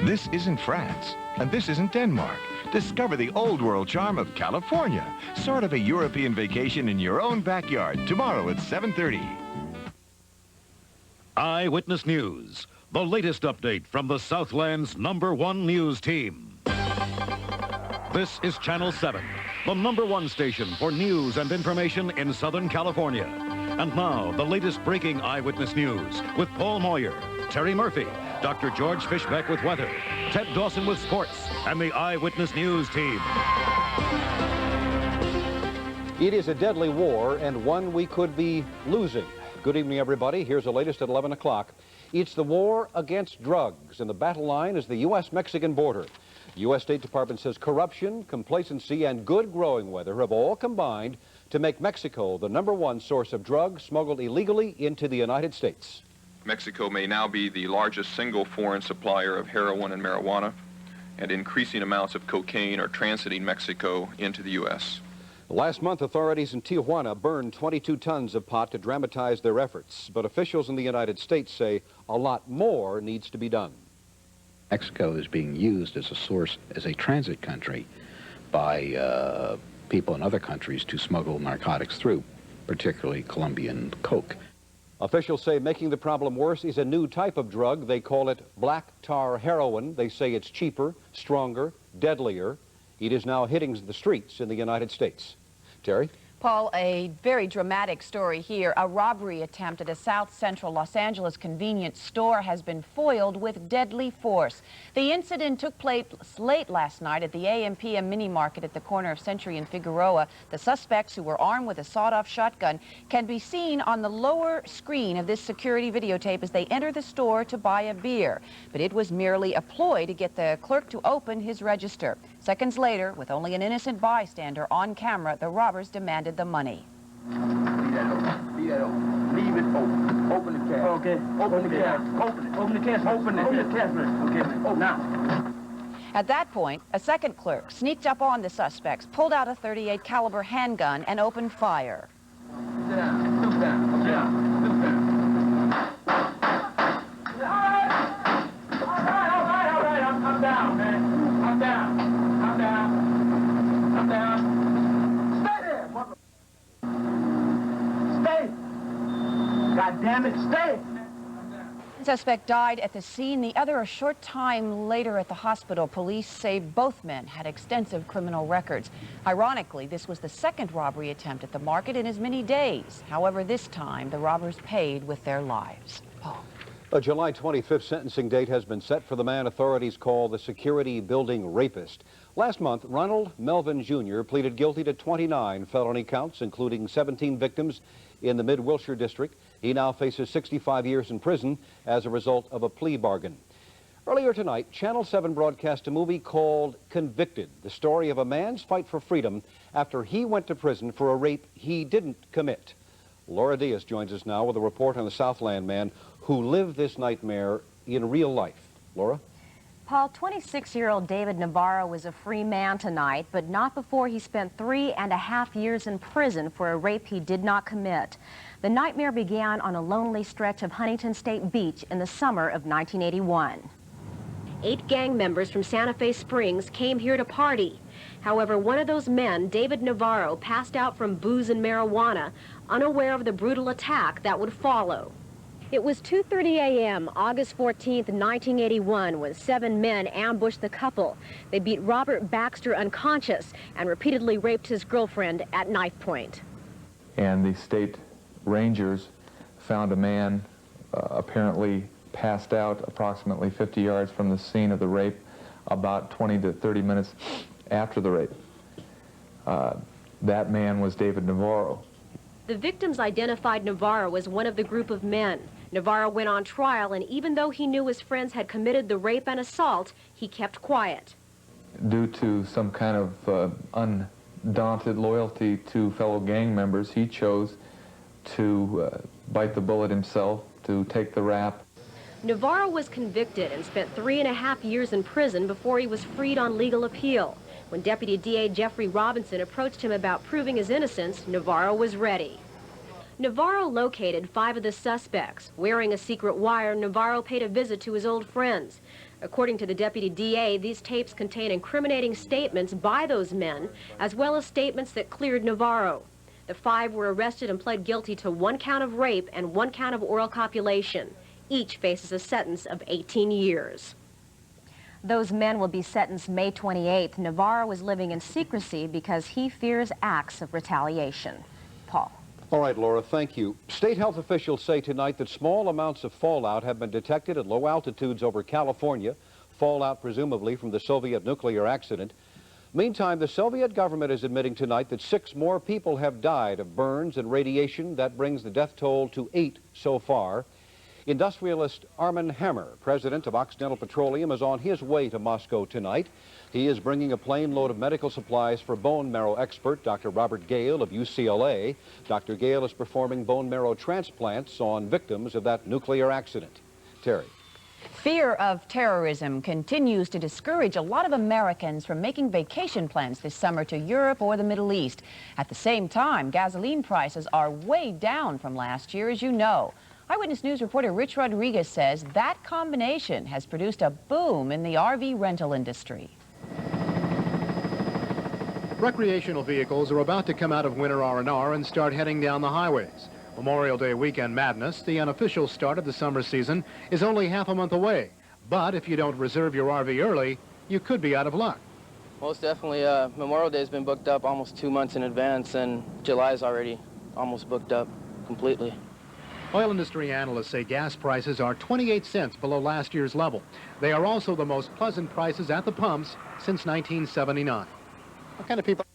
This isn't France, and this isn't Denmark. Discover the old world charm of California. Sort of a European vacation in your own backyard. Tomorrow at 7:30. Eyewitness News, the latest update from the Southland's #1 news team. This is Channel 7, the #1 station for news and information in Southern California. And now, the latest breaking Eyewitness News with Paul Moyer, Terry Murphy, Dr. George Fishbeck with weather, Ted Dawson with sports, and the Eyewitness News team. It is a deadly war and one we could be losing. Good evening, everybody. Here's the latest at 11 o'clock. It's the war against drugs, and the battle line is the U.S.-Mexican border. The U.S. State Department says corruption, complacency, and good growing weather have all combined to make Mexico the #1 source of drugs smuggled illegally into the United States. Mexico may now be the largest single foreign supplier of heroin and marijuana, and increasing amounts of cocaine are transiting Mexico into the U.S. Last month, authorities in Tijuana burned 22 tons of pot to dramatize their efforts, but officials in the United States say a lot more needs to be done. Mexico is being used as a source, as a transit country by people in other countries to smuggle narcotics through, particularly Colombian coke. Officials say making the problem worse is a new type of drug. They call it black tar heroin. They say it's cheaper, stronger, deadlier. It is now hitting the streets in the United States. Terry? Paul, a very dramatic story here. A robbery attempt at a South Central Los Angeles convenience store has been foiled with deadly force. The incident took place late last night at the AM/PM mini market at the corner of Century and Figueroa. The suspects, who were armed with a sawed-off shotgun, can be seen on the lower screen of this security videotape as they enter the store to buy a beer. But it was merely a ploy to get the clerk to open his register. Seconds later, with only an innocent bystander on camera, the robbers demanded the money. Leave that open. Leave that open. Leave it open. Open the cash. Okay. Open the cash. Open it. Open the cash. Open it. Open the cash. Okay. Oh, now. At that point, a second clerk sneaked up on the suspects, pulled out a .38 caliber handgun, and opened fire. Sit down. Stoop down. Okay. Stoop down. All right. I'm down, man. I'm down. I'm down. I'm down. Stay! God damn it, stay! The suspect died at the scene, the other a short time later at the hospital. Police say both men had extensive criminal records. Ironically, this was the second robbery attempt at the market in as many days. However, this time, the robbers paid with their lives. Paul. A July 25th sentencing date has been set for the man authorities call the security building rapist. Last month, Ronald Melvin Jr. pleaded guilty to 29 felony counts, including 17 victims in the Mid-Wilshire district. He now faces 65 years in prison as a result of a plea bargain. Earlier tonight, Channel 7 broadcast a movie called Convicted, the story of a man's fight for freedom after he went to prison for a rape he didn't commit. Laura Diaz joins us now with a report on the Southland man who lived this nightmare in real life. Laura? Paul, 26-year-old David Navarro was a free man tonight, but not before he spent 3.5 years in prison for a rape he did not commit. The nightmare began on a lonely stretch of Huntington State Beach in the summer of 1981. 8 gang members from Santa Fe Springs came here to party. However, one of those men, David Navarro, passed out from booze and marijuana, unaware of the brutal attack that would follow. It was 2:30 a.m., August 14th, 1981, when 7 men ambushed the couple. They beat Robert Baxter unconscious and repeatedly raped his girlfriend at knife point. And the state rangers found a man apparently passed out approximately 50 yards from the scene of the rape, about 20 to 30 minutes after the rape. That man was David Navarro. The victims identified Navarro as one of the group of men. Navarro went on trial, and even though he knew his friends had committed the rape and assault, he kept quiet. Due to some kind of undaunted loyalty to fellow gang members, he chose to bite the bullet himself, to take the rap. Navarro was convicted and spent 3.5 years in prison before he was freed on legal appeal. When Deputy DA Jeffrey Robinson approached him about proving his innocence, Navarro was ready. Navarro located 5 of the suspects. Wearing a secret wire, Navarro paid a visit to his old friends. According to the deputy DA, these tapes contain incriminating statements by those men, as well as statements that cleared Navarro. The 5 were arrested and pled guilty to 1 count of rape and 1 count of oral copulation. Each faces a sentence of 18 years. Those men will be sentenced May 28th. Navarro is living in secrecy because he fears acts of retaliation. Paul. All right, Laura, thank you. State health officials say tonight that small amounts of fallout have been detected at low altitudes over California, fallout presumably from the Soviet nuclear accident. Meantime, the Soviet government is admitting tonight that 6 more people have died of burns and radiation. That brings the death toll to 8 so far. Industrialist Armin Hammer, president of Occidental Petroleum, is on his way to Moscow tonight. He is bringing a plane load of medical supplies for bone marrow expert Dr. Robert Gale of UCLA. Dr. Gale is performing bone marrow transplants on victims of that nuclear accident. Terry. Fear of terrorism continues to discourage a lot of Americans from making vacation plans this summer to Europe or the Middle East. At the same time, gasoline prices are way down from last year, as you know. Eyewitness News reporter Rich Rodriguez says that combination has produced a boom in the RV rental industry. Recreational vehicles are about to come out of winter R&R and start heading down the highways. Memorial Day weekend madness, the unofficial start of the summer season, is only half a month away. But if you don't reserve your RV early, you could be out of luck. Most definitely. Memorial Day has been booked up almost 2 months in advance, and July is already almost booked up completely. Oil industry analysts say gas prices are 28 cents below last year's level. They are also the most pleasant prices at the pumps since 1979. What kind of people